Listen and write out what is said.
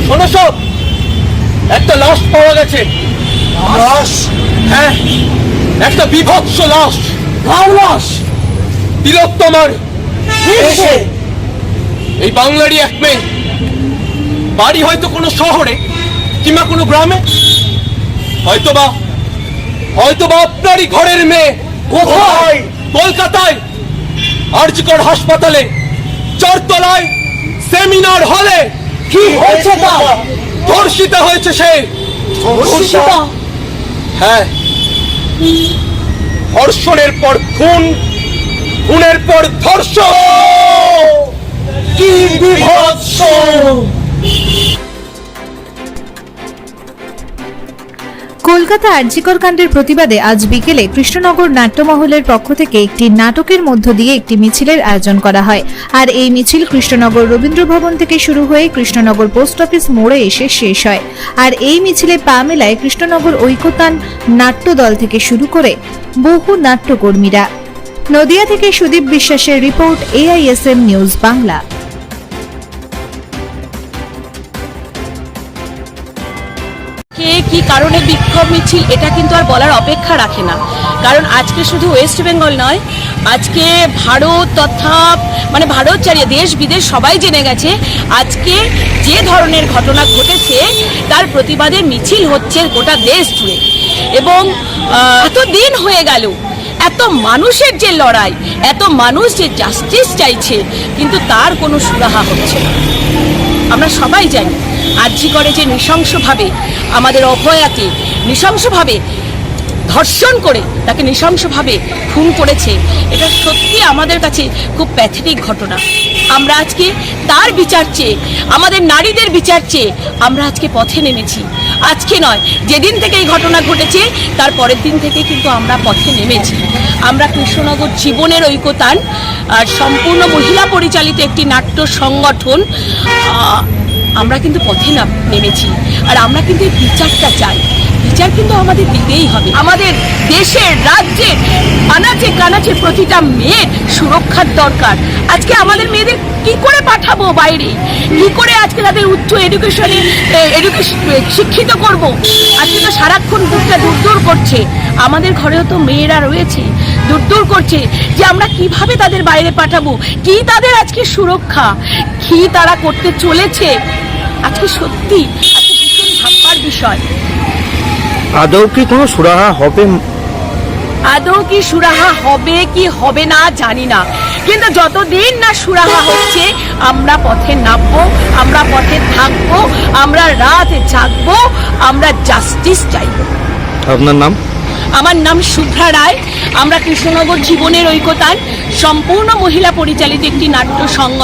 শোনো সব, একটা লাশ পাওয়া গেছে। লাশ? হ্যাঁ, একটা বিভৎস লাশ। কার লাশ? তিলোত্তমার। কিসে? এই বাংলারই এক মেয়ে, বাড়ি হয়তো কোনো শহরে কিংবা কোনো গ্রামে, হয়তোবা আপনারই ঘরের মেয়ে। কোথায়? কলকাতায় আরজিকর হাসপাতালে, চারতলায় সেমিনার হলে। কি হয়েছে তার? ধর্ষিতা হয়েছে সে। ধর্ষিতা? হ্যাঁ, ধর্ষণের পর খুন, খুনের পর ধর্ষণ। কি বিভৎস! কলকাতা আরজিকর কাণ্ডের প্রতিবাদে আজ বিকেলে কৃষ্ণনগর নাট্যমহলের পক্ষ থেকে একটি নাটকের মধ্য দিয়ে একটি মিছিলের আয়োজন করা হয়। আর এই মিছিল কৃষ্ণনগর রবীন্দ্র ভবন থেকে শুরু হয়ে কৃষ্ণনগর পোস্ট অফিস মোড়ে এসে শেষ হয়। আর এই মিছিলে পা মেলায় কৃষ্ণনগর ঐকতান নাট্য দল থেকে শুরু করে বহু নাট্যকর্মীরা। নদিয়া থেকে সুদীপ বিশ্বাসের রিপোর্ট, AISM নিউজ বাংলা। কে কি কারণে বিক্ষোভ মিছিল এটা কিন্তু আর বলার অপেক্ষা রাখে না, কারণ আজকে শুধু ওয়েস্ট বেঙ্গল নয়, আজকে ভারত তথা ভারত ছাড়িয়ে দেশ বিদেশ সবাই জেনে গেছে আজকে যে ধরনের ঘটনা ঘটেছে তার প্রতিবাদে মিছিল হচ্ছে গোটা দেশ জুড়ে। এবং এত দিন হয়ে গেল, এত মানুষের যে লড়াই, এত মানুষ যে জাস্টিস চাইছে, কিন্তু তার কোনো সুরাহা হচ্ছে না। আমরা সবাই জানি আরজি করে যে নৃশংসভাবে আমাদের অভয়াকে নৃশংসভাবে ধর্ষণ করে তাকে নৃশংসভাবে খুন করেছে, এটা সত্যি আমাদের কাছে খুব প্যাথেটিক ঘটনা। আমরা আজকে তার বিচার চেয়ে, আমাদের নারীদের বিচার চেয়ে আমরা আজকে পথে নেমেছি। আজকে নয়, যেদিন থেকে এই ঘটনা ঘটেছে তার পরের দিন থেকে কিন্তু আমরা পথে নেমেছি। আমরা কৃষ্ণনগর জীবনের ঐকতান সম্পূর্ণ মহিলা পরিচালিত একটি নাট্য সংগঠন, আমরা কিন্তু পথে নেমেছি। আর আমরা কিন্তু এই বিচারটা চাই, বিচার কিন্তু আমাদের দিতেই হবে। আমাদের দেশের, রাজ্যের আনাচে কানাচে প্রতিটা মেয়ের সুরক্ষার দরকার। আজকে আমাদের মেয়েদের কি করে পাঠাবো বাইরে, কি করে আজকে তাদের উচ্চ এডুকেশন শিক্ষিত করব? আজকে তো সারাক্ষণ বুকটা দূর করছে, আমাদের ঘরেও তো মেয়েরা রয়েছে, দূর করছে যে আমরা কিভাবে তাদের বাইরে পাঠাবো, কি তাদের আজকে সুরক্ষা, কি তারা করতে চলেছে। আজকে সত্যি আজকে ভীষণ ভাববার বিষয়। আদৌ কি কোনো সুরাহা হবে? আদৌ কি সুরাহা হবে কি হবে না জানি না, কিন্তু যতদিন না সুরাহা হচ্ছে আমরা পথে নামবো, আমরা পথে থাকবো, আমরা রাত জাগবো, আমরা জাস্টিস চাইবো। আপনার নাম? আমার নাম শুভ্রা রায়। আমরা কৃষ্ণনগর জীবনের ঐকতান সম্পূর্ণ মহিলা পরিচালিত একটি নাট্য সংগঠন।